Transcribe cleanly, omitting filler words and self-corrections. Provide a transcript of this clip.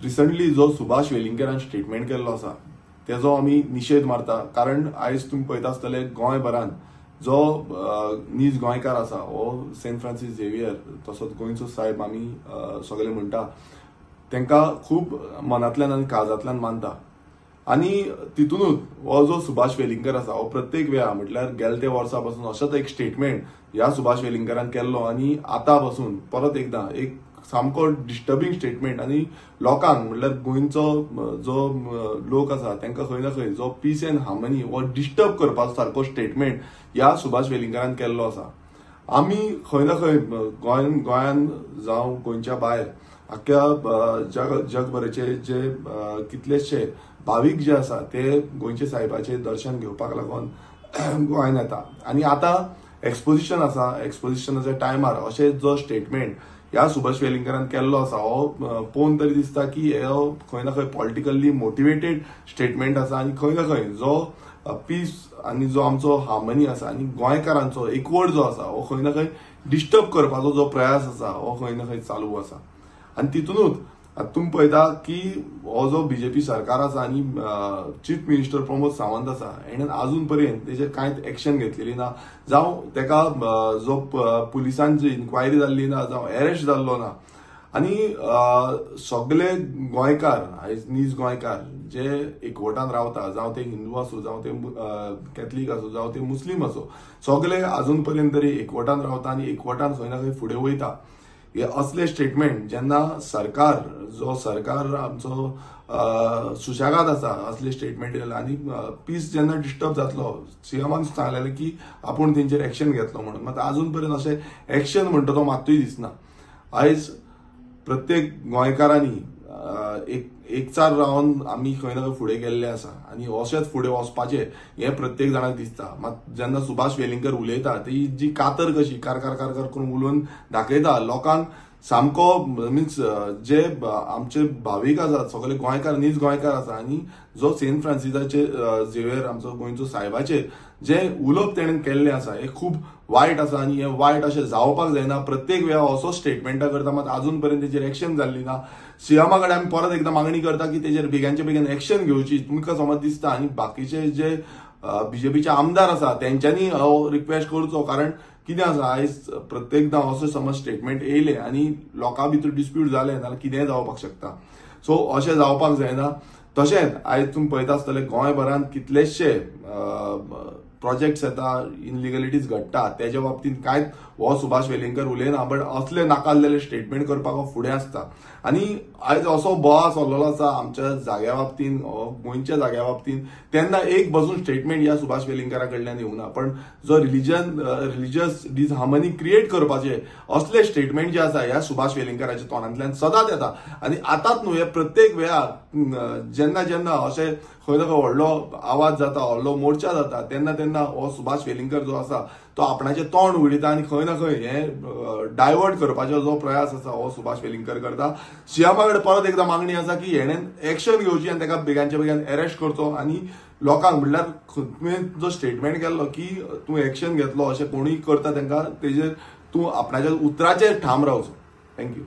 Recently जो Subhash वेलिंगरान statement केल्लो आसा तेजो आमी निशेध मारता. कारण आयज तुम्ही पळयता आसतले गोंयभरान जो नीज गोंयकार आसा हो सेंट फ्रांसीस झेवियर तसोच गोंयचो साहेब आमी सगळे म्हणटा तांकां खूब मनांतल्यान आनी काळजांतल्यान मानता. आनी तितूनच हो जो सुभाष वेलिंगर आसा हो प्रत्येक वेळा म्हटल्यार गेल्या त्या वर्सा पासून असोच एक स्टेटमेंट ह्या सुभाष वेलिंगरान केल्लो आनी आतां पासून परत एकदा एक सामको डिस्टर्बिंग स्टेटमेंट आनी लोकांक म्हटल्यार गोंयचो जो लोक आसा तांकां खंय ना खंय जो पीस एंड हार्मनी हो डिस्टर्ब करपाचो सारको स्टेटमेंट ह्या सुभाष वेलिंगरान केल्लो आसा. आमी खंय ना खंय गोंयान जावं गोंयच्या भायर आख्ख्या जगभराचे जे कितलेशे भावीक जे आसा ते गोंयचे साहेबाचे दर्शन घेवपाक लागून गोंयान येता. आनी आतां एक्सपोजिशन आसा, एक्सपोजिशनाच्या टायमार अशें जो स्टेटमेंट ह्या सुभाष वेलिंगरान केल्लो आसा हो पळोवन तरी दिसता की हो खंय ना खंय पॉलिटिकली मोटिवेटेड स्टेटमेंट आसा आनी खंय ना खंय जो पीस आनी जो आमचो हार्मनी आसा आनी गोंयकारांचो एकवट जो आसा हो खंय ना खंय डिस्टर्ब करपाचो जो प्रयास आसा हो खंय ना खंय चालू आसा. आनी तितूनच तुम्ही पळयता की हो जो बीजेपी सरकार आसा आनी चीफ मिनिस्टर प्रमोद सावंत आसा हेणेन अजून पर्यंत तेजेर कांयच एक्शन घेतलेली ना, जावं तेका जो पुलिसांची इन्क्वायरी जाल्ली ना, जावं अरेस्ट जाल्लो ना. आनी सगळे गोंयकार आयज नीज गोंयकार जे एकवटान रावता, जावं ते हिंदू आसूं, जावं ते कॅथलीक आसूं, जावं ते मुस्लीम आसूं, सगळे अजून पर्यंत तरी एकवटान रावता आनी एकवटान खंय ना खंय फुडें वयता. हे असले स्टेटमेंट जेन्ना सरकार आमचो सुशेगाद आसा असले स्टेटमेंट केला आनी पीस जेन्ना डिस्टर्ब जातलो सीएमान सांगलेलें की आपूण तेंचेर एक्शन घेतलो म्हणून, मात अजून पर्यंत अशें एक्शन म्हणटा तो मात्तूय दिसना. आयज प्रत्येक गोंयकारांनी एकचार रावन आमी खंय ना खंय फुडें गेल्ले आसा आनी अशेंच फुडें वचपाचें हें प्रत्येक जाणाक दिसता. मात जेन्ना सुभाष वेलिंगर उलयता ती जी कातर कशी कार करून उलोवन दाखयता लोकांक सामको मिन्स जे आमचे भावीक आसात सगळे गोंयकार नीज गोंयकार आसा आनी जो सेंट फ्रांसिसाचे झेवियर आमचो गोंयचो साहेबाचेर जे उलोवप तेणेन केल्लें आसा हे खूब वायट आसा आनी हे वायट अशें जावपाक जायना. प्रत्येक वेळा असो स्टेटमेंटा करता मात अजून पर्यंत तेजेर एक्शन जाल्ली ना. सीएमा कडेन आमी परत एकदा मागणी करता की तेजेर बेगांच्या बेगीन एक्शन घेवची. तुमकां समज दिसता आनी बाकीचे जे बीजेपीचे आमदार आसा तेंच्यांनी हो रिक्वेस्ट करचो. कारण कितें आसा आयज प्रत्येकदां असो समज स्टेटमेंट येयले आनी लोकां भितर डिस्प्यूट जाले जाल्यार कितेंय जावपाक शकता. सो अशें जावपाक जायना. तशेंच आयज तुमी पळयता आसतले गोंयभरान कितलेशे प्रोजेक्ट्स येता, इनलिगलिटीज घडटा, तेज्या बाबतींत कांयच हो सुभाष वेलिंगर उलयना. बट असले नाकाल्लेले स्टेटमेंट करपाक हो फुडें आसता. आनी आयज असो बोवाळ चल्लेलो आसा आमच्या जाग्या बाबतींत, गोंयच्या जाग्या बाबतींत, तेन्ना एक बसून स्टेटमेंट ह्या सुभाष वेलिंगरा कडल्यान येवना. पण जो रिलिजियस डिसहार्मनी क्रिएट करपाचे असले स्टेटमेंट जे आसा ह्या सुभाष वेलिंगराच्या तोंडांतल्यान सदांच येता. आनी आतांच न्हू, हे प्रत्येक वेळार जेन्ना अशें खंय ना खंय व्हडलो आवाज जाता, व्हडलो मोर्चा जाता, तेन्ना हो सुभाष वेलिंगर जो आसा तो आपणाचें तोंड उगडिता आनी खंय ना खंय हे डायवर्ट करपाचो जो प्रयास आसा हो सुभाष वेलिंगर करता. सीएमा कडेन परत एकदा मागणी आसा की हेणेन एक्शन घेवची आनी ताका बेगांच्या बेगीन अरेस्ट करचो आनी लोकांक म्हटल्यार तुवें जो स्टेटमेंट केल्लो की तूं एक्शन घेतलो अशें कोणूय करता तांकां तेजेर तूं आपणाच्या उतराचेर ठाम रावचो. थँक्यू.